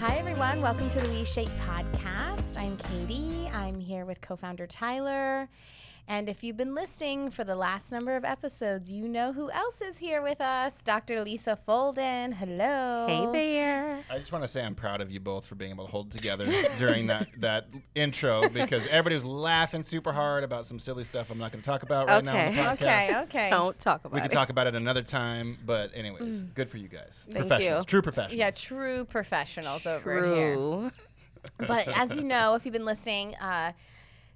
Hi, everyone. Welcome to the We Shape podcast. I'm Katie. I'm here with co-founder Tyler. And if you've been listening for the last number of episodes, you know who else is here with us, Dr. Lisa Folden. Hello. Hey there. I just want to say I'm proud of you both for being able to hold it together during that intro, because everybody was laughing super hard about some silly stuff I'm not going to talk about right now on the podcast. Okay. Don't talk about it. We can talk about it another time, but anyways, good for you guys. Thank Professionals, you. true professionals. Yeah, true professionals over here. True. But as you know, if you've been listening,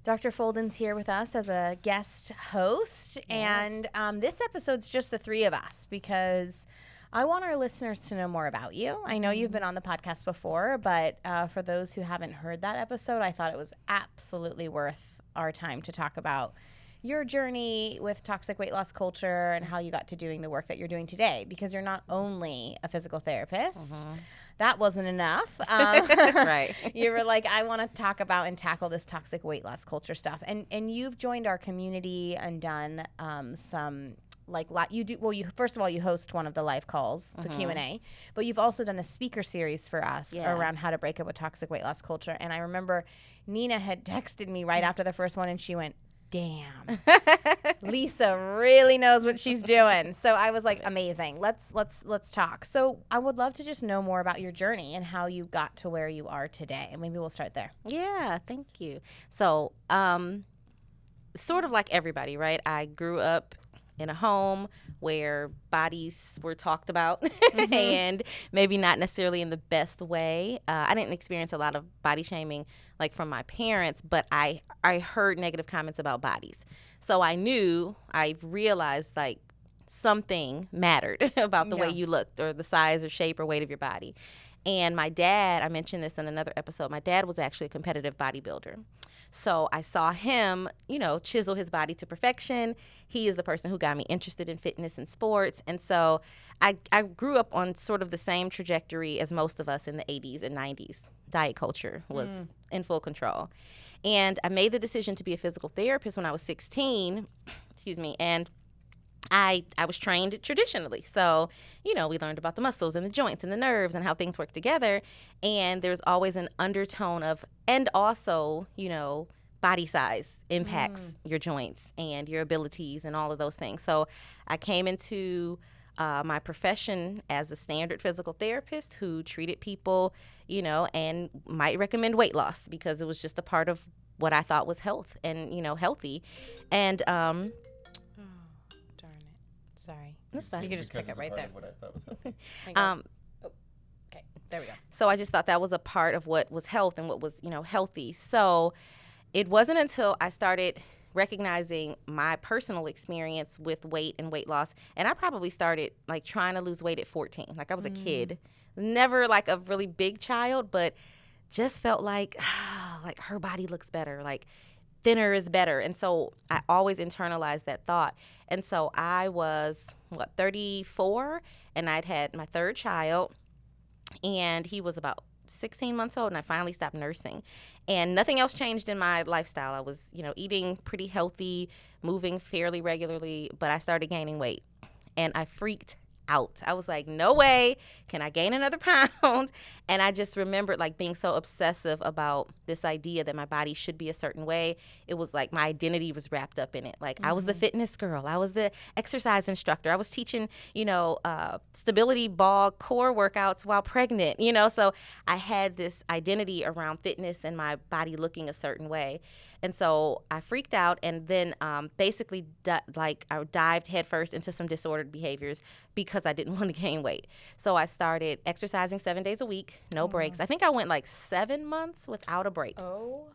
Dr. Folden's here with us as a guest host. Yes. And this episode's just the three of us because I want our listeners to know more about you. I know you've been on the podcast before, but for those who haven't heard that episode, I thought it was absolutely worth our time to talk about your journey with toxic weight loss culture and how you got to doing the work that you're doing today, because you're not only a physical therapist. That wasn't enough. Right. You were like, I want to talk about and tackle this toxic weight loss culture stuff. And you've joined our community and done some you first of all, you host one of the live calls, the Q&A, but you've also done a speaker series for us around how to break up with toxic weight loss culture. And I remember Nina had texted me right after the first one and she went, damn, Lisa really knows what she's doing. So I was like, amazing. Let's talk. So I would love to just know more about your journey and how you got to where you are today. And maybe we'll start there. Yeah, thank you. So, sort of like everybody, right? I grew up in a home where bodies were talked about and maybe not necessarily in the best way. I didn't experience a lot of body shaming like from my parents, but I heard negative comments about bodies. So I realized like something mattered about the way you looked or the size or shape or weight of your body. And my dad, I mentioned this in another episode, my dad was actually a competitive bodybuilder. So I saw him, chisel his body to perfection. He is the person who got me interested in fitness and sports. And so I grew up on sort of the same trajectory as most of us in the 80s and 90s. Diet culture was in full control. And I made the decision to be a physical therapist when I was 16, and I was trained traditionally. So, we learned about the muscles and the joints and the nerves and how things work together. And there's always an undertone of, and also, body size impacts your joints and your abilities and all of those things. So I came into my profession as a standard physical therapist who treated people, and might recommend weight loss because it was just a part of what I thought was health and, healthy. And, Darn it. Sorry. That's fine. You can just pick it right there. What I thought was healthy. Okay, there we go. So I just thought that was a part of what was health and what was, healthy. So it wasn't until I started recognizing my personal experience with weight and weight loss, and I probably started like trying to lose weight at 14. Like I was a kid, never like a really big child, but just felt like her body looks better, like thinner is better. And so I always internalized that thought. And so I was 34, and I'd had my third child, and he was about 16 months old, and I finally stopped nursing. And nothing else changed in my lifestyle. I was, eating pretty healthy, moving fairly regularly, but I started gaining weight, and I freaked out. I was like, no way can I gain another pound. And I just remembered like being so obsessive about this idea that my body should be a certain way. It was like my identity was wrapped up in it. Like I was the fitness girl. I was the exercise instructor. I was teaching, stability ball core workouts while pregnant, so I had this identity around fitness and my body looking a certain way. And so I freaked out, and then basically I dived headfirst into some disordered behaviors because I didn't want to gain weight. So I started exercising 7 days a week, no breaks. I think I went like 7 months without a break. Oh.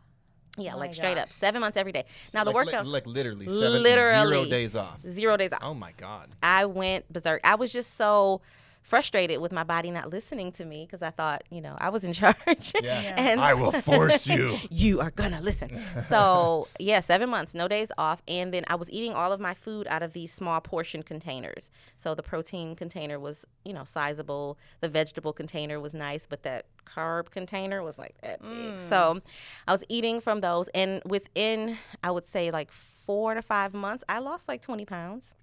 Yeah, my like straight gosh. up, 7 months every day. Now the workouts, Like literally 0 days off. 0 days off. Oh my God. I went berserk. I was just so frustrated with my body not listening to me because I thought, I was in charge. Yeah. And I will force you. You are gonna listen. So 7 months, no days off. And then I was eating all of my food out of these small portion containers. So the protein container was, sizable. The vegetable container was nice, but that carb container was like that big. So I was eating from those. And within, I would say like 4 to 5 months, I lost like 20 pounds.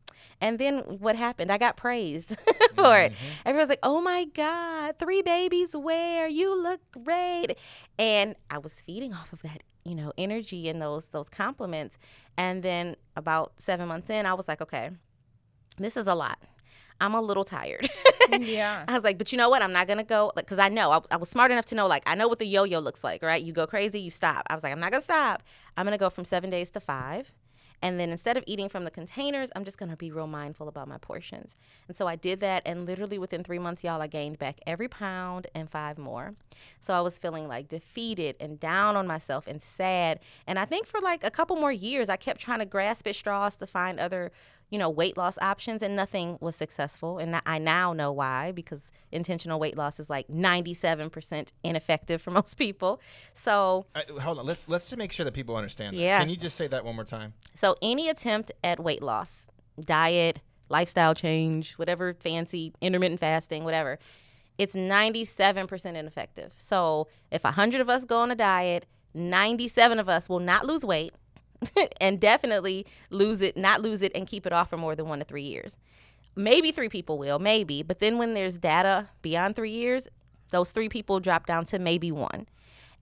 And then what happened? I got praised for it. Everyone's like, oh my God, 3 babies where? You look great. And I was feeding off of that, energy and those compliments. And then about 7 months in, I was like, okay, this is a lot. I'm a little tired. Yeah. I was like, but you know what? I'm not going to go, because I know, I was smart enough to know, I know what the yo-yo looks like, right? You go crazy, you stop. I was like, I'm not going to stop. I'm going to go from 7 days to 5. And then instead of eating from the containers, I'm just going to be real mindful about my portions. And so I did that. And literally within 3 months, y'all, I gained back every pound and 5 more. So I was feeling defeated and down on myself and sad. And I think for a couple more years, I kept trying to grasp at straws to find other weight loss options, and nothing was successful. And I now know why, because intentional weight loss is 97% ineffective for most people. So hold on, let's just make sure that people understand that. Yeah. Can you just say that one more time? So any attempt at weight loss, diet, lifestyle change, whatever fancy, intermittent fasting, whatever, it's 97% ineffective. So if 100 of us go on a diet, 97 of us will not lose weight. And definitely not lose it and keep it off for more than 1 to 3 years. Maybe 3 people will, maybe. But then when there's data beyond 3 years, those 3 people drop down to maybe 1.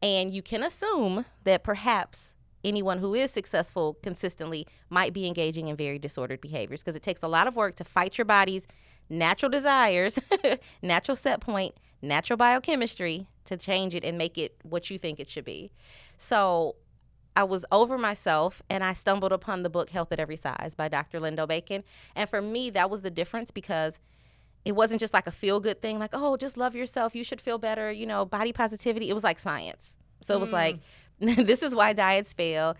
And you can assume that perhaps anyone who is successful consistently might be engaging in very disordered behaviors, because it takes a lot of work to fight your body's natural desires, natural set point, natural biochemistry to change it and make it what you think it should be. So I was over myself, and I stumbled upon the book Health at Every Size by Dr. Lindo Bacon. And for me, that was the difference, because it wasn't just a feel-good thing, oh, just love yourself, you should feel better, body positivity. It was science. So it was this is why diets fail.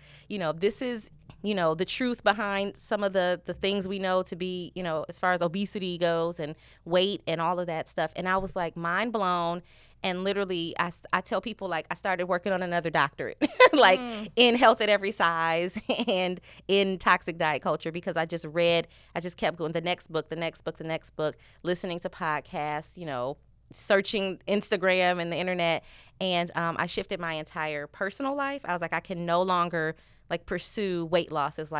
This is, the truth behind some of the things we know to be, as far as obesity goes and weight and all of that stuff. And I was mind blown. And literally, I tell people, I started working on another doctorate, in health at every size and in toxic diet culture, because I just kept going, the next book, listening to podcasts, searching Instagram and the internet. And I shifted my entire personal life. I was like, I can no longer pursue weight loss as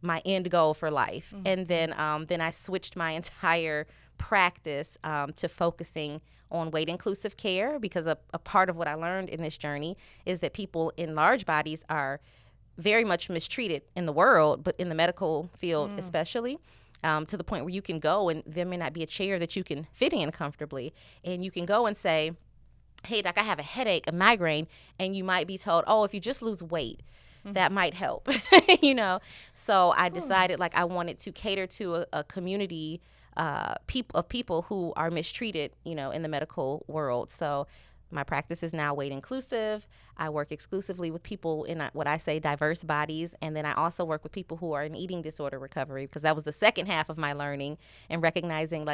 my end goal for life. And then I switched my entire practice to focusing on weight inclusive care, because a part of what I learned in this journey is that people in large bodies are very much mistreated in the world, but in the medical field especially, to the point where you can go and there may not be a chair that you can fit in comfortably, and you can go and say, hey doc, I have a headache, a migraine, and you might be told, oh, if you just lose weight, that might help. So I decided I wanted to cater to a community people who are mistreated, in the medical world. So my practice is now weight inclusive. I work exclusively with people in what I say diverse bodies. And then I also work with people who are in eating disorder recovery, because that was the second half of my learning, and recognizing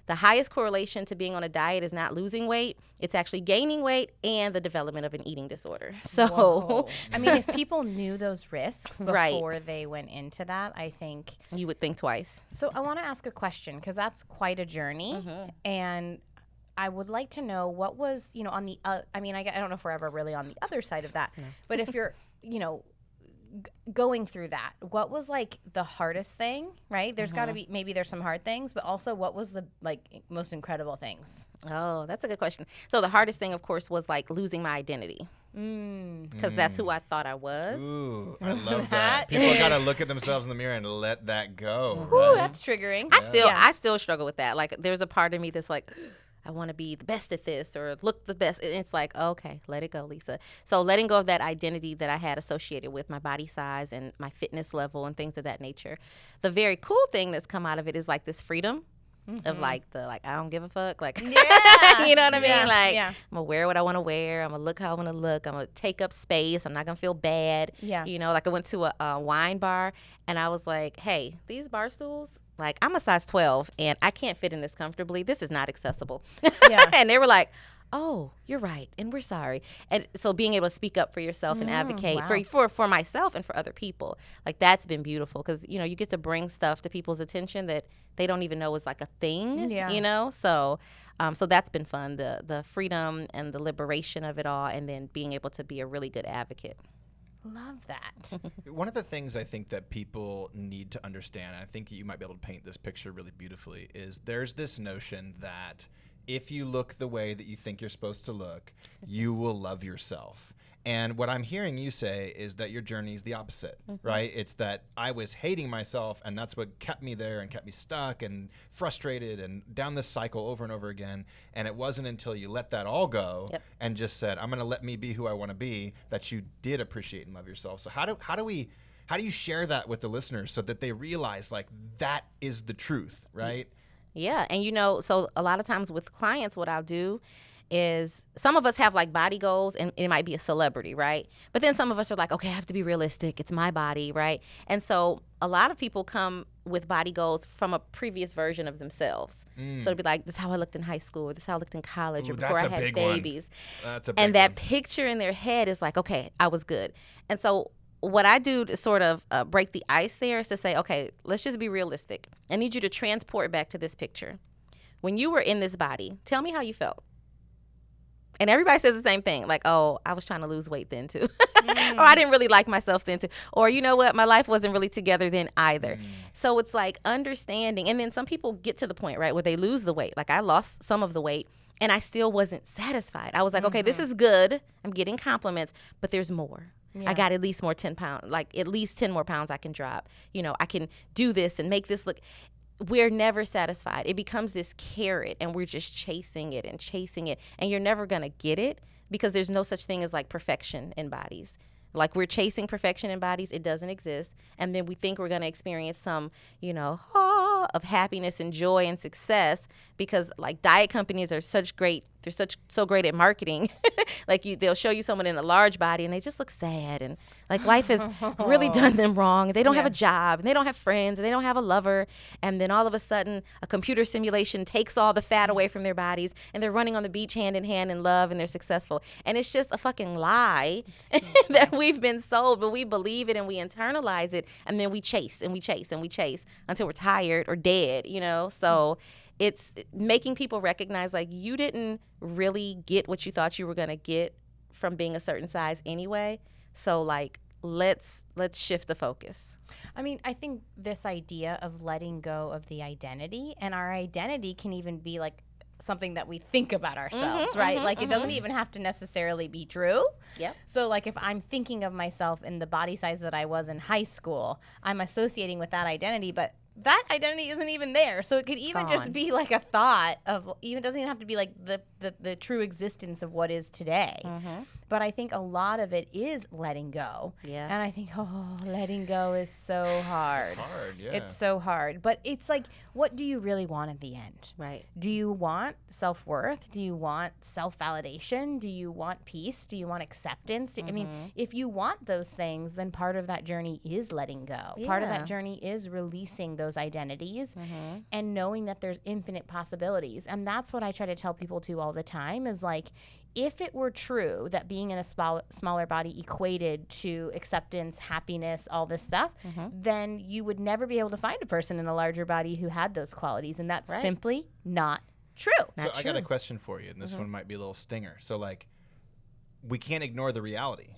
the highest correlation to being on a diet is not losing weight. It's actually gaining weight and the development of an eating disorder. So, whoa. I mean, if people knew those risks before Right. they went into that, I think you would think twice. So I want to ask a question, because that's quite a journey. And I would like to know what was, on the, I don't know if we're ever really on the other side of that, but if you're, going through that, what was the hardest thing, right? There's got to be, maybe there's some hard things, but also what was the most incredible things? Oh, that's a good question. So the hardest thing, of course, was losing my identity, because that's who I thought I was. Ooh, I love that. People got to look at themselves in the mirror and let that go. Ooh, Right? that's triggering. I still struggle with that. There's a part of me that's I want to be the best at this or look the best. And it's okay, let it go, Lisa. So letting go of that identity that I had associated with my body size and my fitness level and things of that nature. The very cool thing that's come out of it is this freedom of I don't give a fuck. Yeah. You know what I mean? Yeah. I'm going to wear what I want to wear. I'm going to look how I want to look. I'm going to take up space. I'm not going to feel bad. Yeah. I went to a wine bar and I was like, hey, these bar stools, I'm a size 12 and I can't fit in this comfortably. This is not accessible. Yeah. And they were like, oh, you're right, and we're sorry. And so being able to speak up for yourself and advocate for myself and for other people, that's been beautiful, because you get to bring stuff to people's attention that they don't even know is a thing. So so that's been fun, the freedom and the liberation of it all, and then being able to be a really good advocate. Love that. One of the things I think that people need to understand, and I think you might be able to paint this picture really beautifully, is there's this notion that if you look the way that you think you're supposed to look, you will love yourself. And what I'm hearing you say is that your journey is the opposite, right? It's that I was hating myself, and that's what kept me there and kept me stuck and frustrated and down this cycle over and over again. And it wasn't until you let that all go and just said, I'm going to let me be who I want to be, that you did appreciate and love yourself. So how do you share that with the listeners so that they realize, like, that is the truth, right? Yeah. And, so a lot of times with clients, what I'll do is some of us have like body goals, and it might be a celebrity, right? But then some of us are like, okay, I have to be realistic. It's my body, right? And so a lot of people come with body goals from a previous version of themselves. So it'll be like, this is how I looked in high school, or this is how I looked in college, or before I had babies. That's a big and that one. picture in their head is like, okay, I was good. And so what I do to sort of break the ice there is to say, okay, let's just be realistic. I need you to transport back to this picture. When you were in this body, tell me how you felt. And everybody says the same thing, like, oh, I was trying to lose weight then too. Or I didn't really like myself then too. Or you know what, my life wasn't really together then either. So it's like understanding. And then some people get to the point, right, where they lose the weight. Like I lost some of the weight and I still wasn't satisfied. I was like, okay, this is good. I'm getting compliments, but there's more. Yeah. I got at least more 10 pounds, like at least 10 more pounds I can drop. I can do this and make this look. We're never satisfied. It becomes this carrot, and we're just chasing it, and you're never going to get it because there's no such thing as like perfection in bodies. Like we're chasing perfection in bodies. It doesn't exist. And then we think we're going to experience some, of happiness and joy and success because like diet companies are so great at marketing. Like they'll show you someone in a large body and they just look sad and like life has really done them wrong. They don't have a job and they don't have friends and they don't have a lover. And then all of a sudden a computer simulation takes all the fat away from their bodies and they're running on the beach hand in hand in love and they're successful. And it's just a fucking lie that we've been sold, but we believe it and we internalize it. And then we chase and we chase and we chase until we're tired or dead, So it's making people recognize like you didn't really get what you thought you were going to get from being a certain size anyway. So like let's shift the focus. I mean, I think this idea of letting go of the identity, and our identity can even be like something that we think about ourselves, right? Like it doesn't even have to necessarily be true. Yep. So like if I'm thinking of myself in the body size that I was in high school, I'm associating with that identity, but that identity isn't even there. So it could even just be like a thought of, even doesn't even have to be like the true existence of what is today. But I think a lot of it is letting go. Yeah. And I think, letting go is so hard. It's hard, yeah. It's so hard. But it's like, what do you really want at the end? Right. Do you want self-worth? Do you want self-validation? Do you want peace? Do you want acceptance? I mean, if you want those things, then part of that journey is letting go. Yeah. Part of that journey is releasing those identities and knowing that there's infinite possibilities. And that's what I try to tell people too all the time is like, if it were true that being in a smaller body equated to acceptance, happiness, all this stuff, then you would never be able to find a person in a larger body who had those qualities. And that's simply not true. So I got a question for you, and this one might be a little stinger. So like, we can't ignore the reality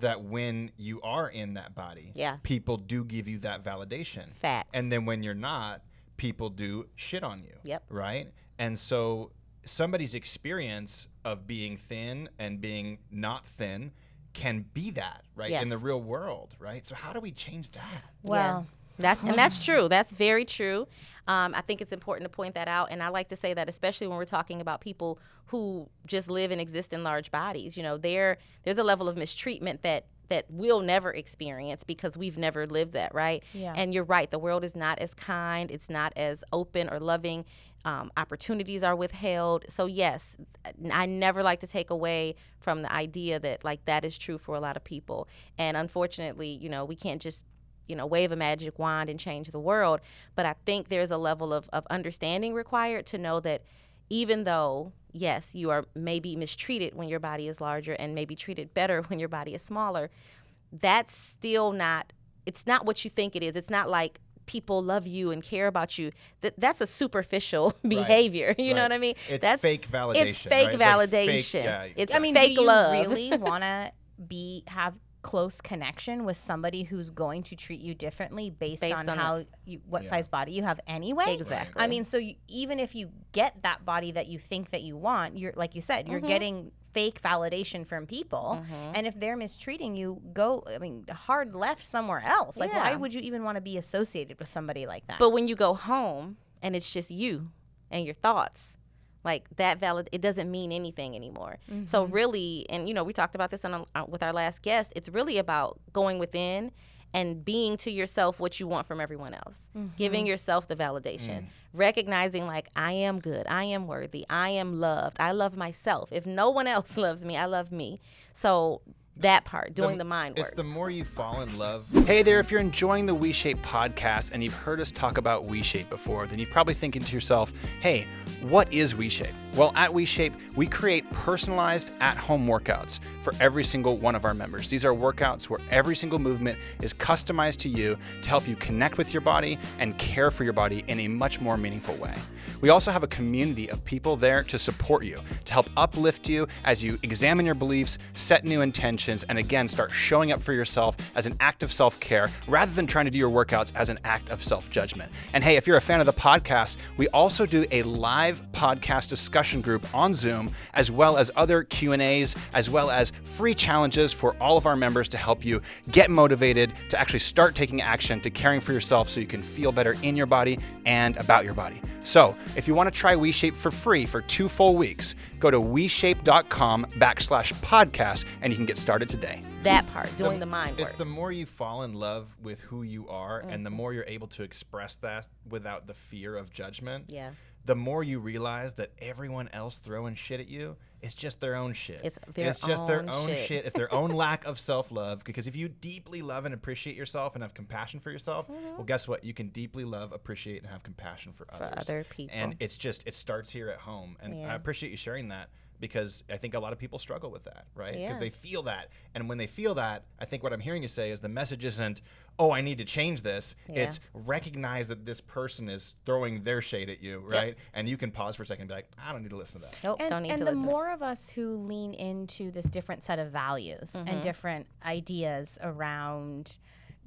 that when you are in that body, people do give you that validation. Facts. And then when you're not, people do shit on you. Yep. Right? And so somebody's experience of being thin and being not thin can be that, right? Yes. In the real world, right? So how do we change that? Well, that's true. That's very true. I think it's important to point that out. And I like to say that, especially when we're talking about people who just live and exist in large bodies, there's a level of mistreatment that we'll never experience because we've never lived that, right? Yeah. And you're right. The world is not as kind. It's not as open or loving. Opportunities are withheld. So yes, I never like to take away from the idea that like that is true for a lot of people. And unfortunately, we can't just wave a magic wand and change the world. But I think there's a level of understanding required to know that even though, yes, you are maybe mistreated when your body is larger and maybe treated better when your body is smaller, that's still not, it's not what you think it is. It's not like people love you and care about you. That's a superficial behavior. You know what I mean? That's fake validation. It's fake validation. It's fake do you love. really want to have close connection with somebody who's going to treat you differently based on how what size body you have anyway. Exactly. I mean, so even if you get that body that you think that you want, you're, like you said, you're getting fake validation from people. And if they're mistreating you, hard left somewhere else. Like, why would you even want to be associated with somebody like that? But when you go home and it's just you and your thoughts, like that it doesn't mean anything anymore. So really, and we talked about this with our last guest, it's really about going within and being to yourself what you want from everyone else. Giving yourself the validation. Recognizing like, I am good, I am worthy, I am loved, I love myself. If no one else loves me, I love me. So that part, doing the mind work. It's the more you fall in love. Hey there, if you're enjoying the WeShape podcast and you've heard us talk about WeShape before, then you're probably thinking to yourself, hey, what is WeShape? Well, at WeShape, we create personalized at-home workouts for every single one of our members. These are workouts where every single movement is customized to you to help you connect with your body and care for your body in a much more meaningful way. We also have a community of people there to support you, to help uplift you as you examine your beliefs, set new intentions, and again, start showing up for yourself as an act of self-care rather than trying to do your workouts as an act of self-judgment. And hey, if you're a fan of the podcast, we also do a live podcast discussion group on Zoom, as well as other Q&As, as well as free challenges for all of our members to help you get motivated to actually start taking action to caring for yourself so you can feel better in your body and about your body. So if you want to try WeShape for free for 2 full weeks, go to WeShape.com/podcast and you can get started today. That part, doing the mind work. It's the more you fall in love with who you are and the more you're able to express that without the fear of judgment. Yeah. The more you realize that everyone else throwing shit at you is just their own shit. It's just their own shit. It's their own lack of self-love. Because if you deeply love and appreciate yourself and have compassion for yourself, well, guess what? You can deeply love, appreciate, and have compassion for others. For other people. And it starts here at home. And I appreciate you sharing that, because I think a lot of people struggle with that, right? Because they feel that. And when they feel that, I think what I'm hearing you say is the message isn't, oh, I need to change this. It's recognize that this person is throwing their shade at you, right? And you can pause for a second and be like, I don't need to listen to that. Nope, don't need to listen. And the more of us who lean into this different set of values and different ideas around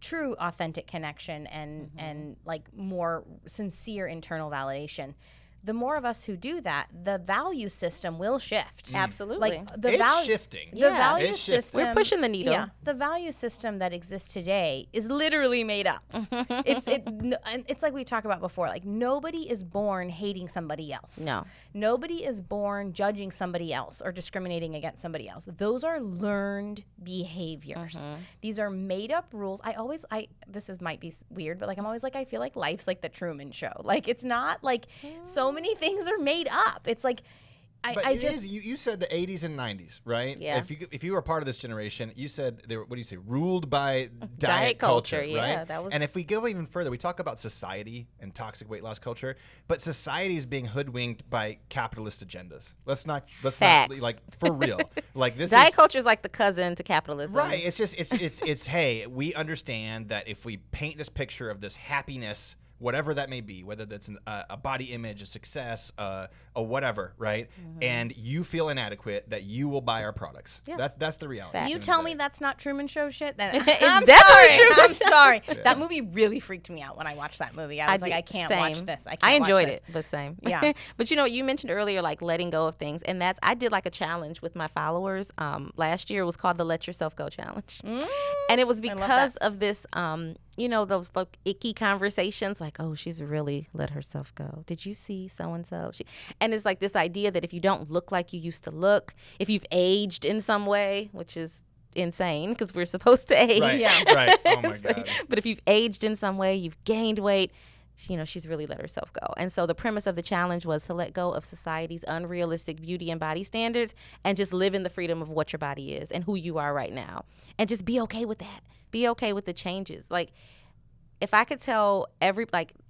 true authentic connection and like more sincere internal validation, the more of us who do that, the value system will shift. Absolutely. Like It's shifting. The value It's shifting. system. We're pushing the needle. Yeah. The value system that exists today is literally made up. It's like we talked about before. Like, nobody is born hating somebody else. No. Nobody is born judging somebody else or discriminating against somebody else. Those are learned behaviors. These are made up rules. Might be weird, but like, I'm always like, I feel like life's like the Truman Show. Like, it's not like so many things are made up. It's like, you said the 80s and 90s, right? Yeah. If you were part of this generation, you said they were, what do you say, ruled by diet culture, right? yeah, that was. And if we go even further, we talk about society and toxic weight loss culture, but society is being hoodwinked by capitalist agendas. Let's not like, for real. Like, this diet culture is like the cousin to capitalism. Right. It's just it's hey, we understand that if we paint this picture of this happiness, whatever that may be, whether that's a body image, a success, a whatever, right? And you feel inadequate, that you will buy our products. Yeah. That's the reality. You tell me that's not Truman Show shit? Then It's definitely Truman I'm sorry. Yeah. That movie really freaked me out when I watched that movie. I was like, I can't watch this. I enjoyed it, but same. Yeah. But you mentioned earlier, like, letting go of things. And I did like a challenge with my followers last year. It was called the Let Yourself Go Challenge. And it was because of this, those like icky conversations, like, oh, she's really let herself go. Did you see so-and-so? And it's like this idea that if you don't look like you used to look, if you've aged in some way, which is insane because we're supposed to age. Right. Yeah. Right. Oh my God. But if you've aged in some way, you've gained weight, she's really let herself go. And so the premise of the challenge was to let go of society's unrealistic beauty and body standards and just live in the freedom of what your body is and who you are right now. And just be okay with that. Be okay with the changes. Like, if I could tell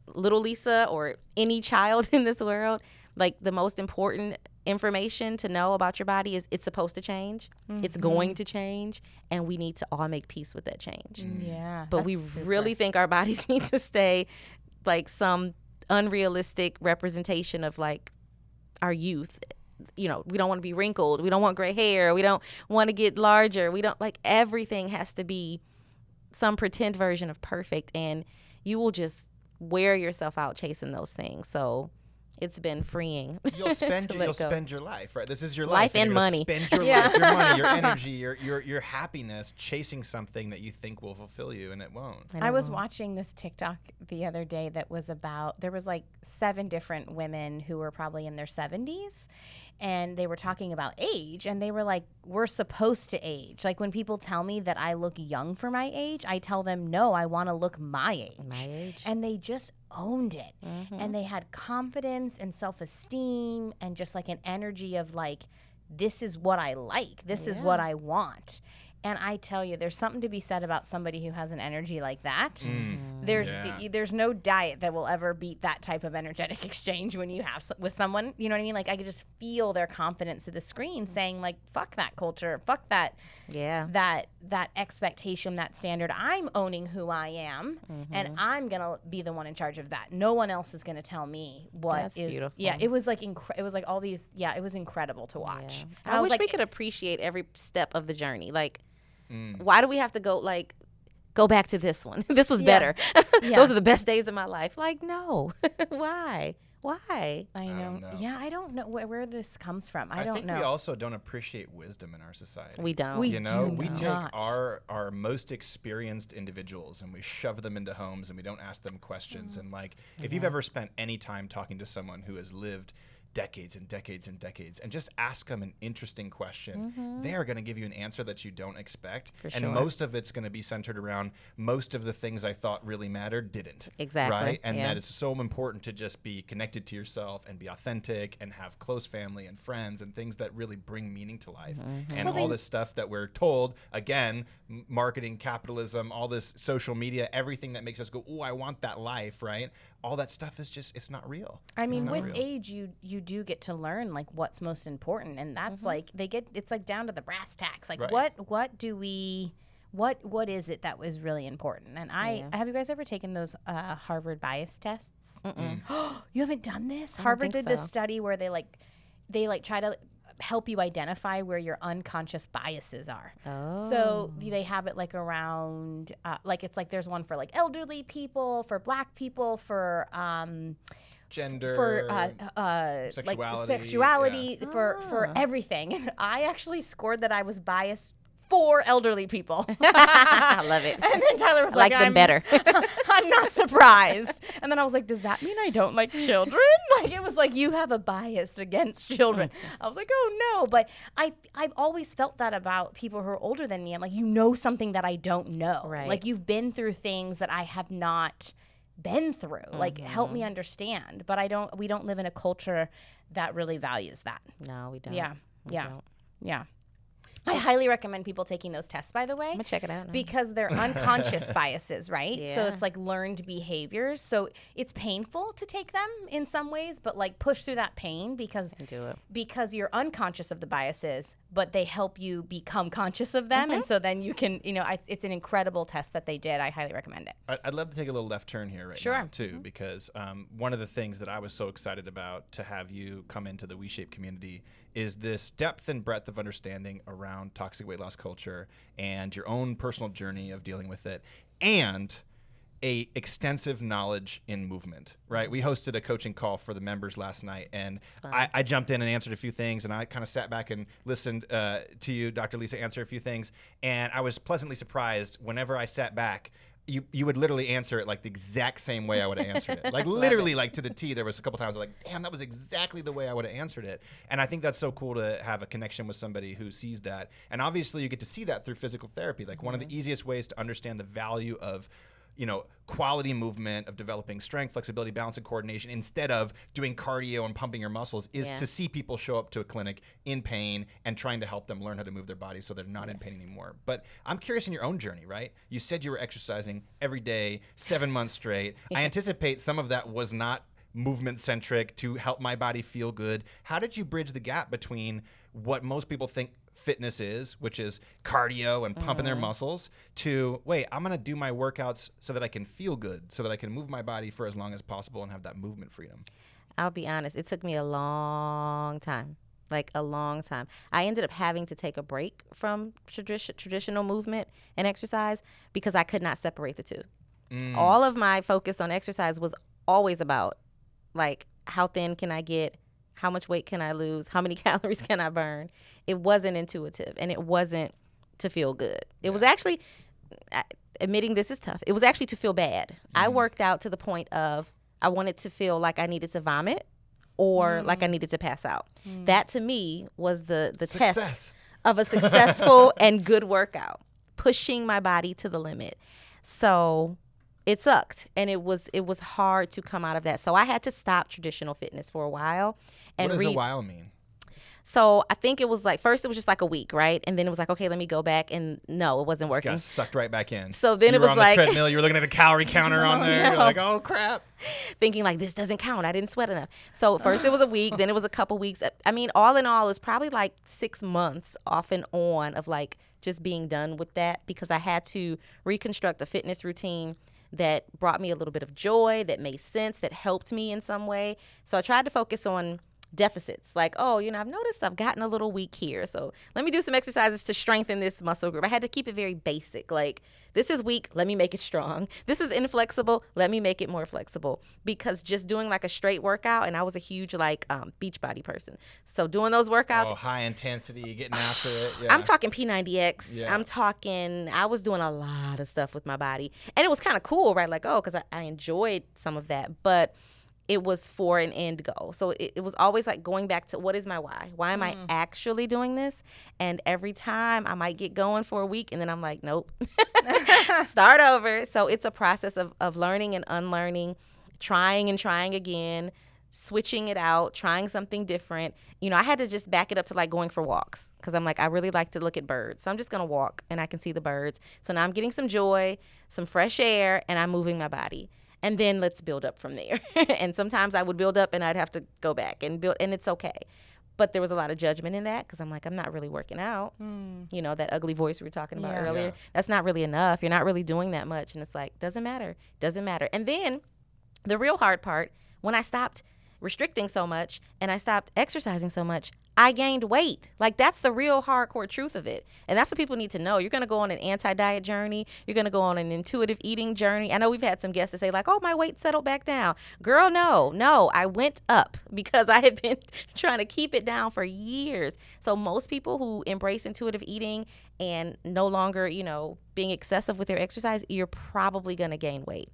little Lisa or any child in this world, like, the most important information to know about your body is it's supposed to change. It's going to change. And we need to all make peace with that change. Yeah. But we really think our bodies need to stay like some unrealistic representation of like our youth we don't want to be wrinkled. We don't want gray hair. We don't want to get larger. We don't like everything has to be some pretend version of perfect, and you will just wear yourself out chasing those things. So it's been freeing. You'll spend your life, right? This is your life and money. Spend your life, your money, your energy, your happiness chasing something that you think will fulfill you, and it won't. I was watching this TikTok the other day that was about, there was like 7 different women who were probably in their 70s, and they were talking about age, and they were like, we're supposed to age. Like when people tell me that I look young for my age, I tell them, no, I want to look my age. And they just owned it. And they had confidence and self-esteem and just like an energy of like, this is what I like. This is what I want. And I tell you, there's something to be said about somebody who has an energy like that. There's no diet that will ever beat that type of energetic exchange when you have with someone. You know what I mean? Like I could just feel their confidence through the screen, saying like, "Fuck that culture, fuck that, that expectation, that standard. I'm owning who I am, and I'm gonna be the one in charge of that. No one else is gonna tell me what That's is." beautiful. Yeah, it was like it was like all these. Yeah, it was incredible to watch. Yeah. I wish we could appreciate every step of the journey. Like. Why do we have to go back to this one? This was better. Those are the best days of my life. Like, no. Why? I know. Yeah, I don't know where this comes from. I don't think know. We also don't appreciate wisdom in our society. We don't. We take our most experienced individuals and we shove them into homes and we don't ask them questions. And like, if you've ever spent any time talking to someone who has lived decades and decades and decades and just ask them an interesting question, they are going to give you an answer that you don't expect. And most of it's going to be centered around most of the things I thought really mattered didn't. Exactly. Right? And that it's so important to just be connected to yourself and be authentic and have close family and friends and things that really bring meaning to life. And all this stuff that we're told, again, marketing, capitalism, all this social media, everything that makes us go, oh, I want that life, right? All that stuff is just, it's not real. I mean, with age, you do get to learn like what's most important, and that's like it's like down to the brass tacks. Like what is it that was really important? And have you guys ever taken those Harvard bias tests? You haven't done this? Harvard did this study where they try to help you identify where your unconscious biases are. So they have it like around like it's like there's one for like elderly people, for Black people, for gender, for sexuality, for everything. And I actually scored that I was biased for elderly people. I love it. And then Tyler was like, them better. I'm not surprised. And then I was like, does that mean I don't like children? Like, it was like, you have a bias against children. I was like, oh no. But I've always felt that about people who are older than me. I'm like, you know something that I don't know. Right. Like, you've been through things that I have not been through. Like, help me understand. But we don't live in a culture that really values that. No, we don't. Yeah. I highly recommend people taking those tests, by the way. I'm going to check it out now. Because they're unconscious biases, right? Yeah. So it's like learned behaviors. So it's painful to take them in some ways, but like push through that pain because you're unconscious of the biases, but they help you become conscious of them. And so then you can, it's an incredible test that they did. I highly recommend it. I'd love to take a little left turn here now, too, because one of the things that I was so excited about to have you come into the WeShape community is this depth and breadth of understanding around toxic weight loss culture and your own personal journey of dealing with it, and a extensive knowledge in movement, right? We hosted a coaching call for the members last night, and I jumped in and answered a few things, and I kind of sat back and listened to you, Dr. Lisa, answer a few things, and I was pleasantly surprised whenever I sat back. You would literally answer it like the exact same way I would have answered it. Like literally like to the T. There was a couple times I was like, damn, that was exactly the way I would have answered it. And I think that's so cool to have a connection with somebody who sees that. And obviously you get to see that through physical therapy. Like one of the easiest ways to understand the value of quality movement, of developing strength, flexibility, balance, and coordination instead of doing cardio and pumping your muscles is to see people show up to a clinic in pain and trying to help them learn how to move their body so they're not in pain anymore. But I'm curious in your own journey, right? You said you were exercising every day, 7 months straight. I anticipate some of that was not movement centric to help my body feel good. How did you bridge the gap between what most people think fitness is, which is cardio and pumping their muscles, to wait, I'm going to do my workouts so that I can feel good, so that I can move my body for as long as possible and have that movement freedom? I'll be honest, it took me a long time. like a long time. I ended up having to take a break from traditional movement and exercise because I could not separate the two. All of my focus on exercise was always about like how thin can I get, how much weight can I lose, how many calories can I burn. It wasn't intuitive, and it wasn't to feel good. It was actually, admitting this is tough, it was actually to feel bad. I worked out to the point of I wanted to feel like I needed to vomit or like I needed to pass out. That to me was the test of a successful and good workout, pushing my body to the limit. So it sucked, and it was hard to come out of that. So I had to stop traditional fitness for a while. And what does a while mean? So I think it was like, first it was just like a week, right? And then it was like, okay, let me go back. And no, it wasn't working. Got sucked right back in. So then you it was were on like the treadmill. You were looking at the calorie counter on there. No. You're like, oh crap. Thinking like, this doesn't count. I didn't sweat enough. So first it was a week, then it was a couple weeks. I mean, all in all, it was probably like 6 months off and on of like just being done with that, because I had to reconstruct a fitness routine that brought me a little bit of joy, that made sense, that helped me in some way. So I tried to focus on deficits, like, oh, I've noticed I've gotten a little weak here, so let me do some exercises to strengthen this muscle group. I had to keep it very basic, like, this is weak, let me make it strong. This is inflexible, let me make it more flexible. Because just doing like a straight workout, and I was a huge like beach body person, so doing those workouts, high intensity, getting after it. I'm talking P90X. Yeah. I'm talking, I was doing a lot of stuff with my body, and it was kind of cool, right? Like, oh, because I enjoyed some of that, but it was for an end goal. So it was always like going back to, what is my why? Why am I actually doing this? And every time I might get going for a week, and then I'm like, nope, start over. So it's a process of learning and unlearning, trying and trying again, switching it out, trying something different. I had to just back it up to like going for walks, because I'm like, I really like to look at birds. So I'm just going to walk and I can see the birds. So now I'm getting some joy, some fresh air, and I'm moving my body. And then let's build up from there. And sometimes I would build up and I'd have to go back and build, and it's okay. But there was a lot of judgment in that, because I'm like, I'm not really working out. That ugly voice we were talking about earlier. Yeah. That's not really enough. You're not really doing that much. And it's like, doesn't matter. And then the real hard part, when I stopped restricting so much and I stopped exercising so much, I gained weight. Like, that's the real hardcore truth of it. And that's what people need to know. You're going to go on an anti-diet journey. You're going to go on an intuitive eating journey. I know we've had some guests that say like, oh, my weight settled back down. Girl, no, I went up because I had been trying to keep it down for years. So most people who embrace intuitive eating and no longer, being excessive with their exercise, you're probably going to gain weight.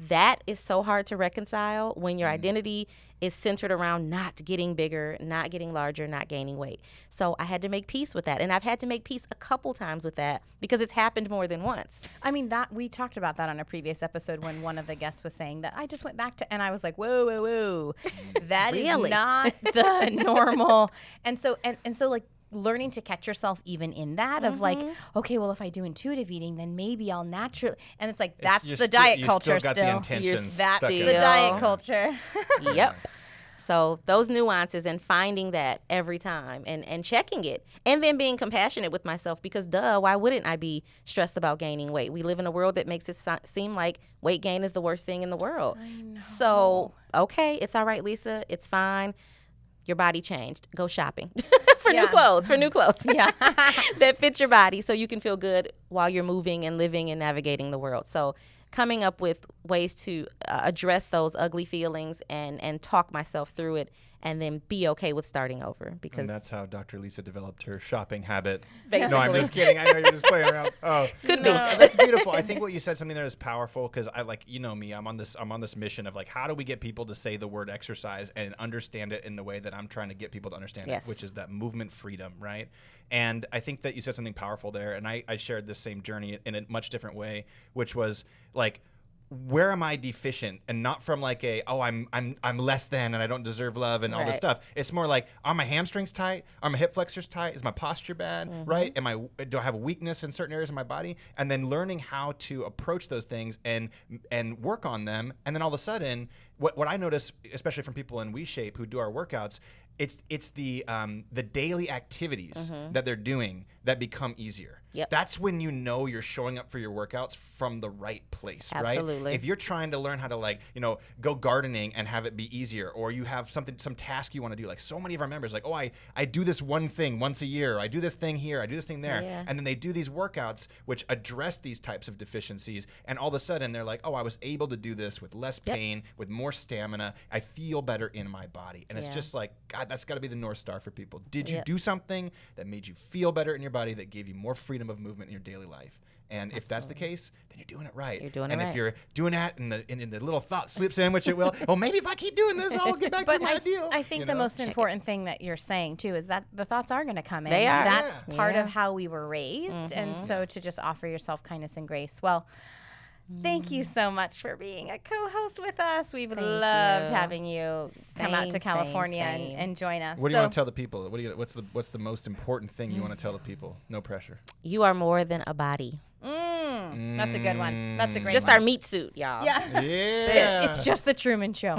That is so hard to reconcile when your identity is centered around not getting bigger, not getting larger, not gaining weight. So I had to make peace with that. And I've had to make peace a couple times with that, because it's happened more than once. I mean, that we talked about that on a previous episode when one of the guests was saying that I just went back to, and I was like, whoa. That Really? is not the normal. And so like, learning to catch yourself even in that of like, okay, well, if I do intuitive eating, then maybe I'll naturally, and it's like, that's the diet culture still. still. Got the intentions That's stuck in the it. diet culture. Yep. So those nuances and finding that every time and checking it, and then being compassionate with myself, because why wouldn't I be stressed about gaining weight? We live in a world that makes it seem like weight gain is the worst thing in the world. I know. So, okay, it's all right, Lisa. It's fine. Your body changed. Go shopping for new clothes. Yeah. That fit your body, so you can feel good while you're moving and living and navigating the world. So coming up with ways to address those ugly feelings and talk myself through it, and then be okay with starting over. Because And that's how Dr. Lisa developed her shopping habit. Basically. No, I'm just kidding. I know you're just playing around. Oh, Could no, be. That's beautiful. I think what you said, something there is powerful, because I like, me, I'm on this mission of like, how do we get people to say the word exercise and understand it in the way that I'm trying to get people to understand Yes. it, which is that movement freedom, right? And I think that you said something powerful there, and I shared this same journey in a much different way, which was like, where am I deficient? And not from like I'm less than and I don't deserve love and all this Right. stuff. It's more like, are my hamstrings tight? Are my hip flexors tight? Is my posture bad? Right? Do I have a weakness in certain areas of my body? And then learning how to approach those things and work on them. And then all of a sudden, what I notice, especially from people in WeShape who do our workouts, it's the daily activities that they're doing that become easier. Yep. That's when you know you're showing up for your workouts from the right place, Absolutely. right? If you're trying to learn how to, like, you know, go gardening and have it be easier, or you have some task you want to do, like so many of our members, like, oh, I do this one thing once a year, I do this thing here, I do this thing there, and then they do these workouts which address these types of deficiencies, and all of a sudden they're like, oh, I was able to do this with less pain, with more stamina, I feel better in my body. And it's just like, God, that's got to be the North Star for people. Did you do something that made you feel better in your body, that gave you more freedom of movement in your daily life? And if that's the case, then you're doing it right. You're doing and it right. if you're doing that in the little thought slips in, which it will, well, maybe if I keep doing this, I'll get back to my ideal. I think the most important thing that you're saying, too, is that the thoughts are going to come in. They are. That's part of how we were raised. And so to just offer yourself kindness and grace. Well, thank you so much for being a co-host with us. We've loved having you come out to California and join us. What do you want to tell the people? What's the most important thing you want to tell the people? No pressure. You are more than a body. That's a good one. That's a great Just one. our meat suit, y'all. Yeah. It's just the Truman Show.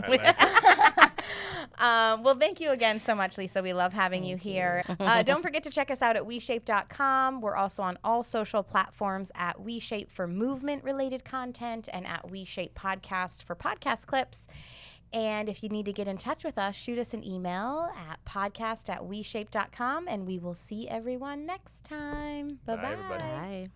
Well, thank you again so much, Lisa. We love having you here. Don't forget to check us out at WeShape.com. We're also on all social platforms at WeShape for movement-related content and at WeShape Podcast for podcast clips. And if you need to get in touch with us, shoot us an email at podcast@WeShape.com, and we will see everyone next time. Bye-bye. Bye, everybody. Bye.